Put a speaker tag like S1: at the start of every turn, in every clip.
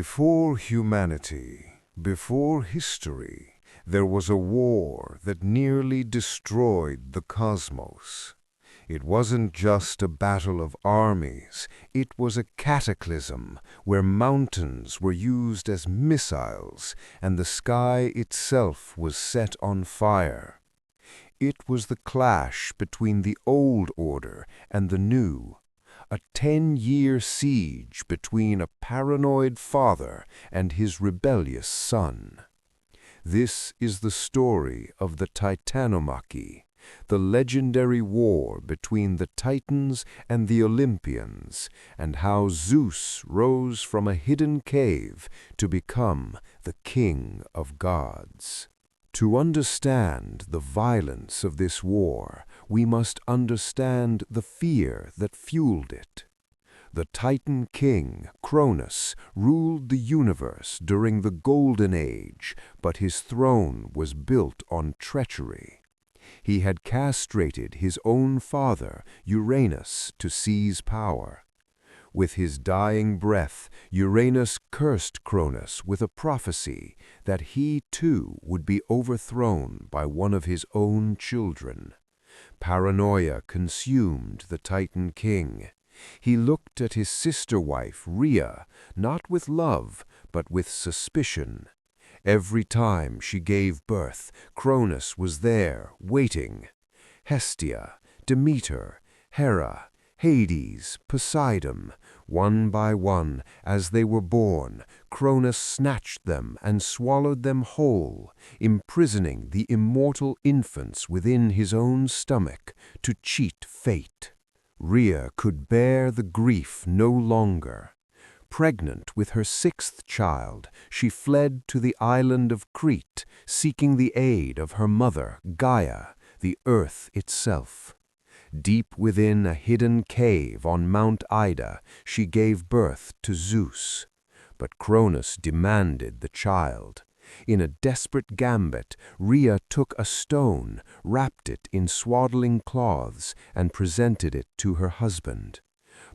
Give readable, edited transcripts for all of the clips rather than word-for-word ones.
S1: Before humanity, before history, there was a war that nearly destroyed the cosmos. It wasn't just a battle of armies, it was a cataclysm where mountains were used as missiles and the sky itself was set on fire. It was the clash between the old order and the new, a 10-year siege between a paranoid father and his rebellious son. This is the story of the Titanomachy, the legendary war between the Titans and the Olympians, and how Zeus rose from a hidden cave to become the king of gods. To understand the violence of this war, we must understand the fear that fueled it. The Titan king, Cronus, ruled the universe during the Golden Age, but his throne was built on treachery. He had castrated his own father, Uranus, to seize power. With his dying breath, Uranus cursed Cronus with a prophecy that he too would be overthrown by one of his own children. Paranoia consumed the Titan king. He looked at his sister wife, Rhea, not with love, but with suspicion. Every time she gave birth, Cronus was there, waiting. Hestia, Demeter, Hera, Hades, Poseidon, one by one, as they were born, Cronus snatched them and swallowed them whole, imprisoning the immortal infants within his own stomach to cheat fate. Rhea could bear the grief no longer. Pregnant with her 6th child, she fled to the island of Crete, seeking the aid of her mother, Gaia, the earth itself. Deep within a hidden cave on Mount Ida, she gave birth to Zeus. But Cronus demanded the child. In a desperate gambit, Rhea took a stone, wrapped it in swaddling cloths, and presented it to her husband.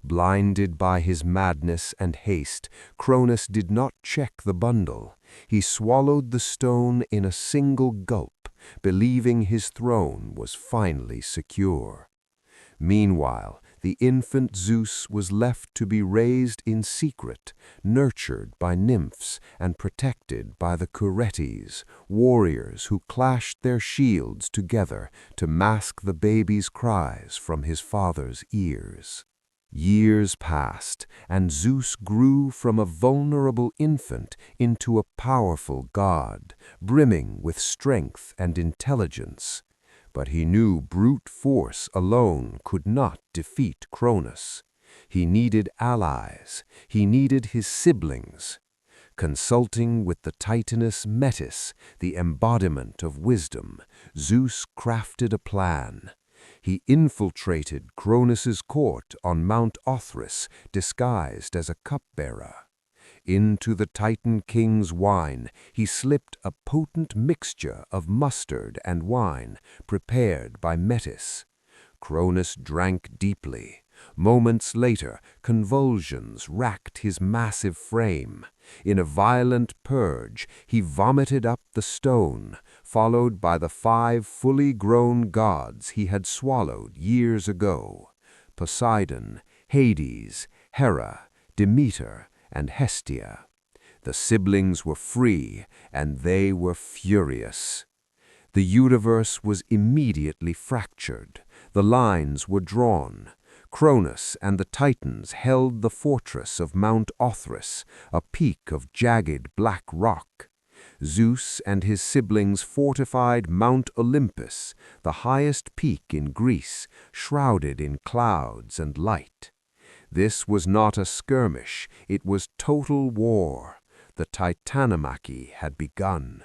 S1: Blinded by his madness and haste, Cronus did not check the bundle. He swallowed the stone in a single gulp, believing his throne was finally secure. Meanwhile, the infant Zeus was left to be raised in secret, nurtured by nymphs and protected by the Curetes, warriors who clashed their shields together to mask the baby's cries from his father's ears. Years passed, and Zeus grew from a vulnerable infant into a powerful god, brimming with strength and intelligence. But he knew brute force alone could not defeat Cronus. He needed allies. He needed his siblings. Consulting with the Titaness Metis, the embodiment of wisdom, Zeus crafted a plan. He infiltrated Cronus's court on Mount Othrys, disguised as a cupbearer. Into the Titan king's wine he slipped a potent mixture of mustard and wine, prepared by Metis. Cronus drank deeply. Moments later, convulsions racked his massive frame. In a violent purge, he vomited up the stone, followed by the 5 fully grown gods he had swallowed years ago: Poseidon, Hades, Hera, Demeter, and Hestia. The siblings were free, and they were furious. The universe was immediately fractured. The lines were drawn. Cronus and the Titans held the fortress of Mount Othrys, a peak of jagged black rock. Zeus and his siblings fortified Mount Olympus, the highest peak in Greece, shrouded in clouds and light. This was not a skirmish, it was total war. The Titanomachy had begun.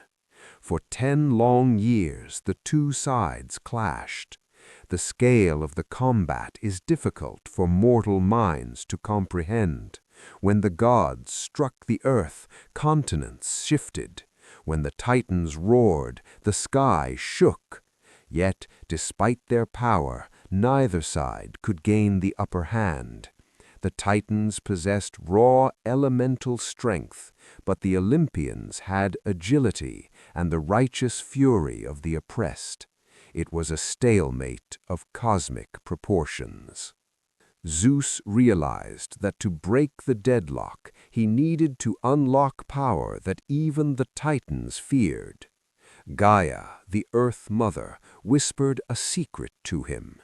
S1: For 10 long years the two sides clashed. The scale of the combat is difficult for mortal minds to comprehend. When the gods struck the earth, continents shifted. When the Titans roared, the sky shook. Yet, despite their power, neither side could gain the upper hand.
S2: The Titans possessed raw elemental strength, but the Olympians had agility and the righteous fury of the oppressed. It was a stalemate of cosmic proportions. Zeus realized that to break the deadlock, he needed to unlock power that even the Titans feared. Gaia, the Earth Mother, whispered a secret to him.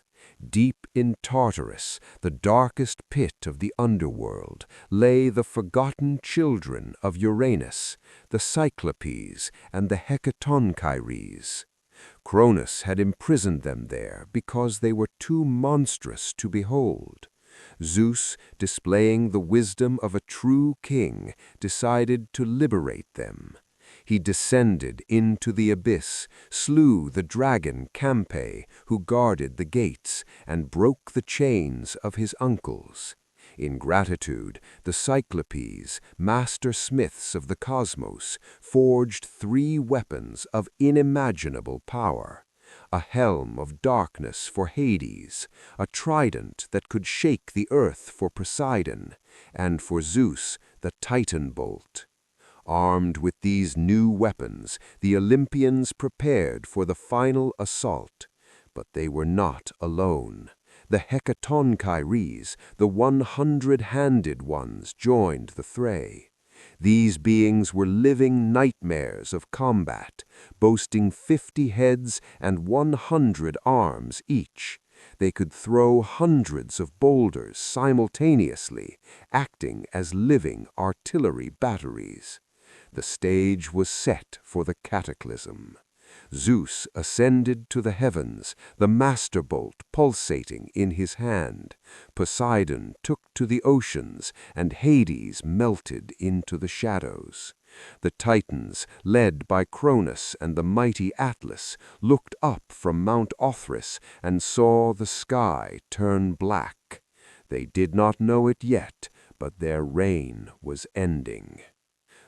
S2: Deep in Tartarus, the darkest pit of the underworld, lay the forgotten children of Uranus, the Cyclopes and the Hecatonchires. Cronus had imprisoned them there because they were too monstrous to behold. Zeus, displaying the wisdom of a true king, decided to liberate them. He descended into the abyss, slew the dragon Campe, who guarded the gates, and broke the chains of his uncles. In gratitude, the Cyclopes, master smiths of the cosmos, forged 3 weapons of unimaginable power: a helm of darkness for Hades, a trident that could shake the earth for Poseidon, and for Zeus, the Titan bolt. Armed with these new weapons, the Olympians prepared for the final assault. But they were not alone. The Hecatonchires, the 100-handed ones, joined the fray. These beings were living nightmares of combat, boasting 50 heads and 100 arms each. They could throw hundreds of boulders simultaneously, acting as living artillery batteries. The stage was set for the cataclysm. Zeus ascended to the heavens, the master bolt pulsating in his hand. Poseidon took to the oceans, and Hades melted into the shadows. The Titans, led by Cronus and the mighty Atlas, looked up from Mount Othrys and saw the sky turn black. They did not know it yet, but their reign was ending.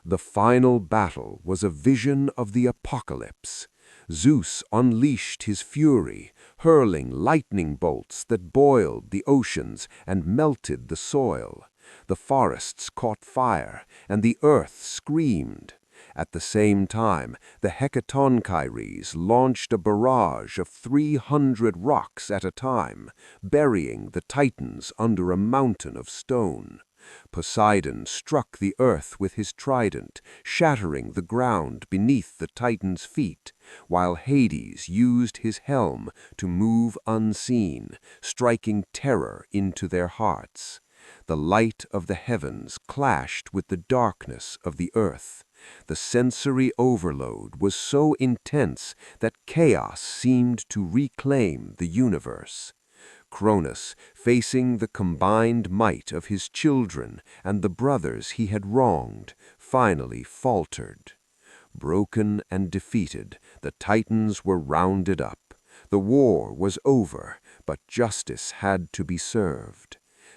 S2: The final battle was a vision of the apocalypse. Zeus unleashed his fury, hurling lightning bolts that boiled the oceans and melted the soil. The forests caught fire, and the earth screamed. At the same time, the Hecatonchires launched a barrage of 300 rocks at a time, burying the Titans under a mountain of stone. Poseidon struck the earth with his trident, shattering the ground beneath the Titans' feet, while Hades used his helm to move unseen, striking terror into their hearts. The light of the heavens clashed with the darkness of the earth. The sensory overload was so intense that chaos seemed to reclaim the universe. Cronus, facing the combined might of his children and the brothers he had wronged, finally faltered. Broken and defeated, the Titans were rounded up. The war was over, but justice had to be served.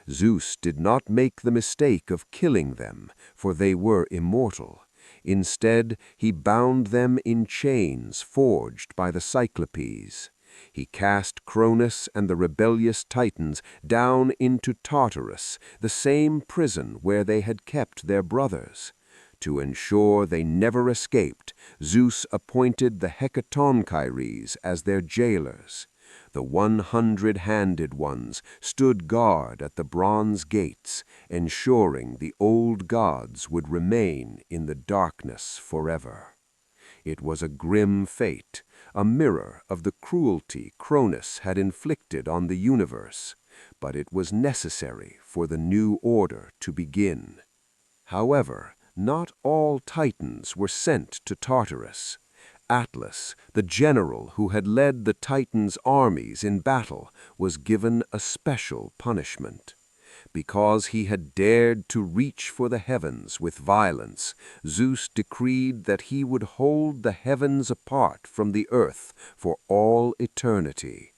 S2: Zeus did not make the mistake of killing them, for they were immortal. Instead, he bound them in chains forged by the Cyclopes. He cast Cronus and the rebellious Titans down into Tartarus, the same prison where they had kept their brothers. To ensure they never escaped, Zeus appointed the Hecatonchires as their jailers. The 100-handed ones stood guard at the bronze gates, ensuring the old gods would remain in the darkness forever. It was a grim fate, a mirror of the cruelty Cronus had inflicted on the universe, but it was necessary for the new order to begin. However, not all Titans were sent to Tartarus. Atlas, the general who had led the Titans' armies in battle, was given a special punishment. Because he had dared to reach for the heavens with violence, Zeus decreed that he would hold the heavens apart from the earth for all eternity.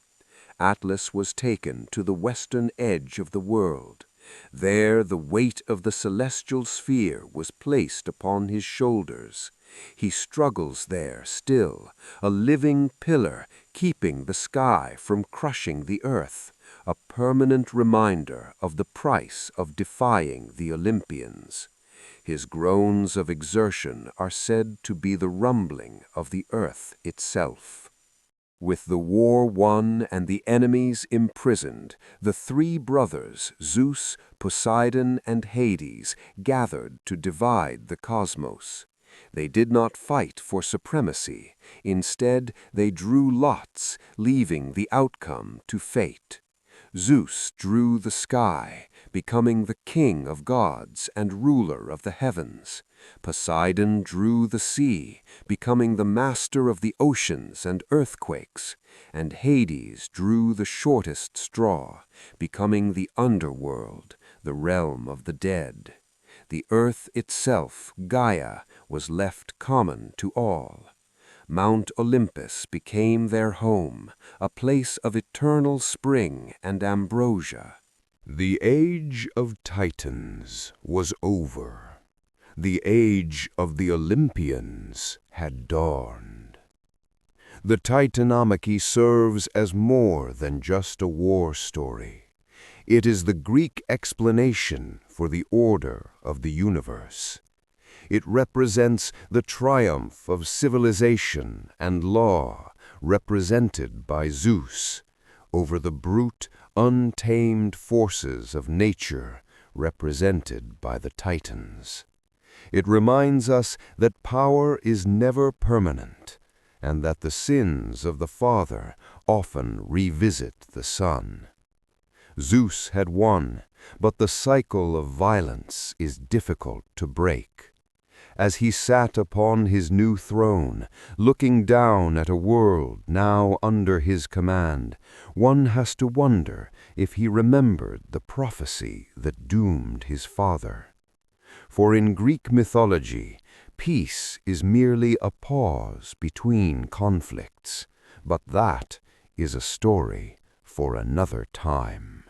S2: Atlas was taken to the western edge of the world. There the weight of the celestial sphere was placed upon his shoulders. He struggles there still, a living pillar keeping the sky from crushing the earth, a permanent reminder of the price of defying the Olympians. His groans of exertion are said to be the rumbling of the earth itself. With the war won and the enemies imprisoned, the three brothers, Zeus, Poseidon, and Hades, gathered to divide the cosmos. They did not fight for supremacy. Instead, they drew lots, leaving the outcome to fate. Zeus drew the sky, becoming the king of gods and ruler of the heavens. Poseidon drew the sea, becoming the master of the oceans and earthquakes. And Hades drew the shortest straw, becoming the underworld, the realm of the dead. The earth itself, Gaia, was left common to all. Mount Olympus became their home, a place of eternal spring and ambrosia.
S1: The age of Titans was over. The age of the Olympians had dawned. The Titanomachy serves as more than just a war story. It is the Greek explanation for the order of the universe. It represents the triumph of civilization and law, represented by Zeus, over the brute, untamed forces of nature, represented by the Titans. It reminds us that power is never permanent, and that the sins of the father often revisit the son. Zeus had won, but the cycle of violence is difficult to break. As he sat upon his new throne, looking down at a world now under his command, one has to wonder if he remembered the prophecy that doomed his father. For in Greek mythology, peace is merely a pause between conflicts, but that is a story for another time.